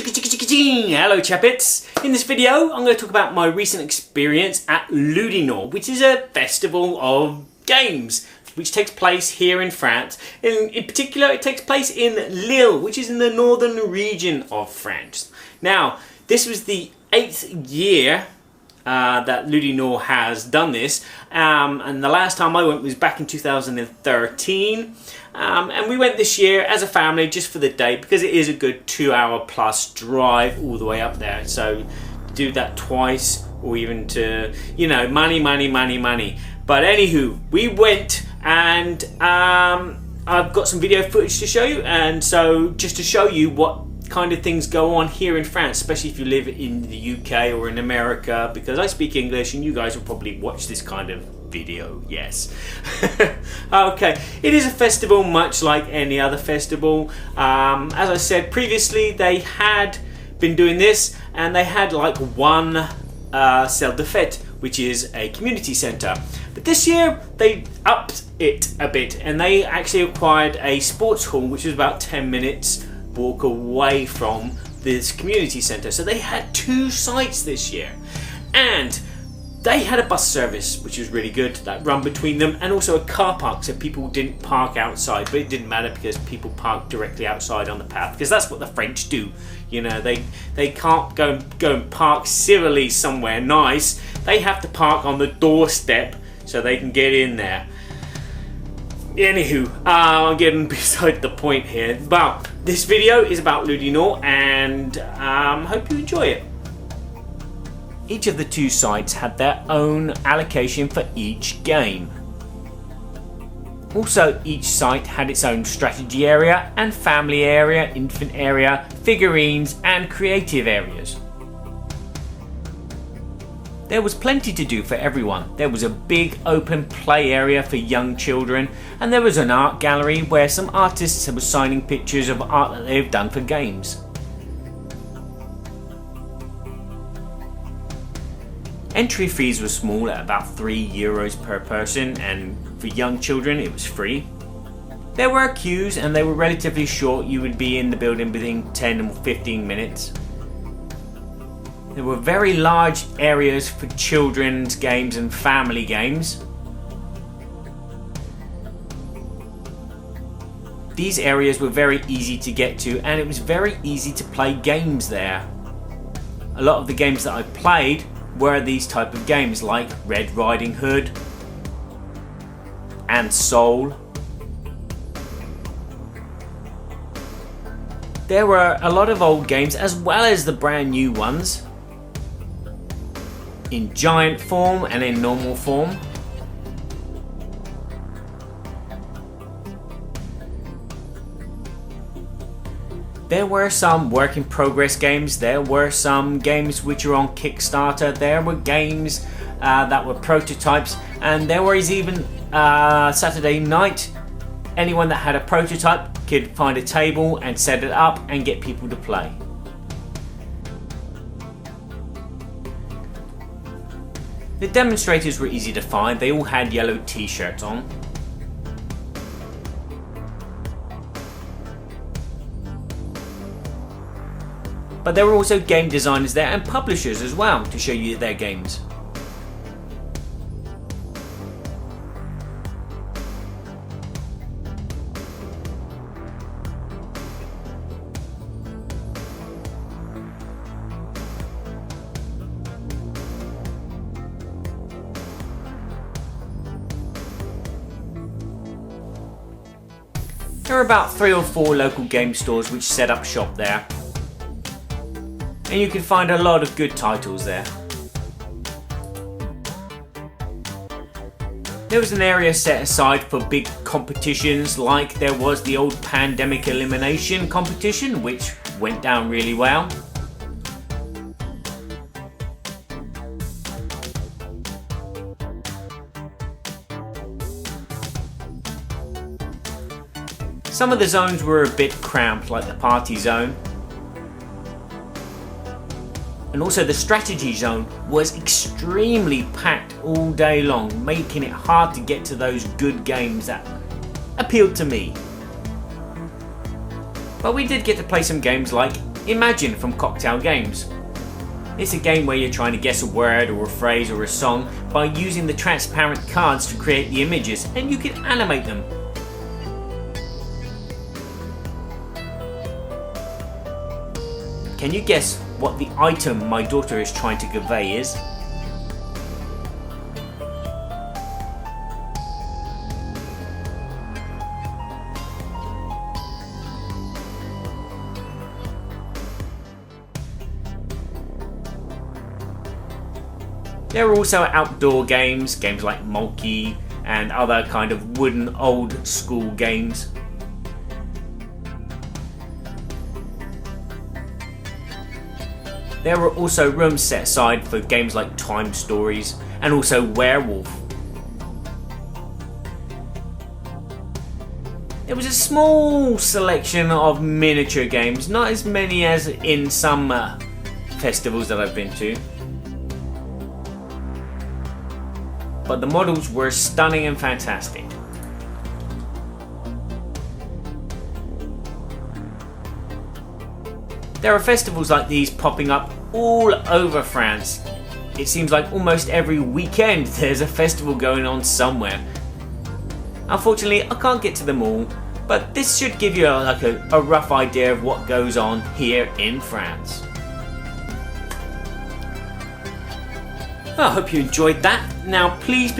Hello Chappets! In this video I'm going to talk about my recent experience at Ludinord, which is a festival of games which takes place here in France. In particular it takes place in Lille, which is in the northern region of France. Now this was the 8th year that Ludinord has done this, and the last time I went was back in 2013, and we went this year as a family just for the day because it is a good 2-hour plus drive all the way up there, so to do that twice or even to, you know, money. But anywho, we went, and I've got some video footage to show you, and so just to show you what kind of things go on here in France, especially if you live in the UK or in America, because I speak English and you guys will probably watch this kind of video. Yes. Okay, it is a festival much like any other festival. As I said previously, they had been doing this and they had like one salle de fête, which is a community centre, but this year they upped it a bit and they actually acquired a sports hall which was about 10 minutes walk away from this community centre. So they had 2 sites this year, and they had a bus service which was really good that run between them, and also a car park so people didn't park outside, but it didn't matter because people parked directly outside on the path, because that's what the French do. You know, they can't go and park civilly somewhere nice. They have to park on the doorstep so they can get in there. Anywho, I'm getting beside the point here. Well, this video is about Ludinord, and hope you enjoy it. Each of the 2 sites had their own allocation for each game. Also, each site had its own strategy area and family area, infant area, figurines and creative areas. There was plenty to do for everyone. There was a big open play area for young children, and there was an art gallery where some artists were signing pictures of art that they've done for games. Entry fees were small at about €3 per person, and for young children it was free. There were queues and they were relatively short. You would be in the building within 10 or 15 minutes. There were very large areas for children's games and family games. These areas were very easy to get to, and it was very easy to play games there. A lot of the games that I played were these type of games like Red Riding Hood and Soul. There were a lot of old games as well as the brand new ones, in giant form and in normal form. There were some work in progress games, there were some games which are on Kickstarter, there were games that were prototypes, and there was even Saturday night, anyone that had a prototype could find a table and set it up and get people to play. The demonstrators were easy to find. They all had yellow t-shirts on. But there were also game designers there and publishers as well to show you their games. There are about 3 or 4 local game stores which set up shop there, and you can find a lot of good titles there. There was an area set aside for big competitions, like there was the old pandemic elimination competition, which went down really well. Some of the zones were a bit cramped, like the party zone. And also the strategy zone was extremely packed all day long, making it hard to get to those good games that appealed to me. But we did get to play some games like Imagine from Cocktail Games. It's a game where you're trying to guess a word or a phrase or a song by using the transparent cards to create the images, and you can animate them. Can you guess what the item my daughter is trying to convey is? There are also outdoor games, games like Molky and other kind of wooden old school games. There are also rooms set aside for games like Time Stories and also Werewolf. There was a small selection of miniature games, not as many as in some festivals that I've been to. But the models were stunning and fantastic. There are festivals like these popping up all over France. It seems like almost every weekend there's a festival going on somewhere. Unfortunately, I can't get to them all, but this should give you a rough idea of what goes on here in France. I hope you enjoyed that. Now please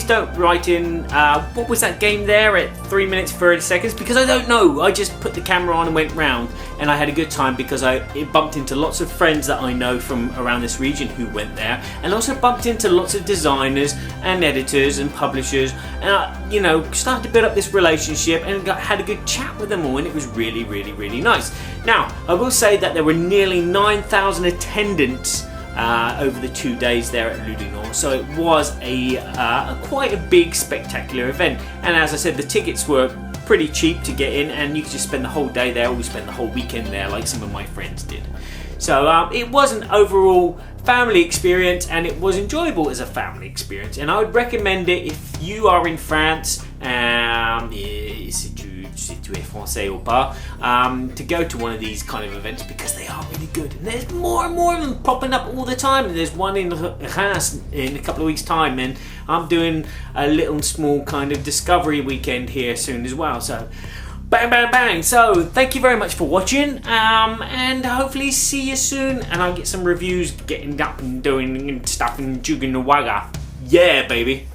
don't write in what was that game there at 3 minutes 30 seconds, because I don't know. I just put the camera on and went round, and I had a good time because it bumped into lots of friends that I know from around this region who went there, and also bumped into lots of designers and editors and publishers, and started to build up this relationship and had a good chat with them all, and it was really nice. Now I will say that there were nearly 9,000 attendants over the 2 days there at Ludinord, so it was quite a big spectacular event, and as I said, the tickets were pretty cheap to get in, and you could just spend the whole day there, or we spent the whole weekend there like some of my friends did. So it was an overall family experience, and it was enjoyable as a family experience, and I would recommend it if you are in France, si tu es français ou pas, to go to one of these kind of events, because they are really good, and there's more and more of them popping up all the time, and there's one in Reims in a couple of weeks time, and I'm doing a little small kind of discovery weekend here soon as well, so bang. So thank you very much for watching, and hopefully see you soon, and I'll get some reviews getting up and doing stuff and jugging the wagga. Yeah, baby.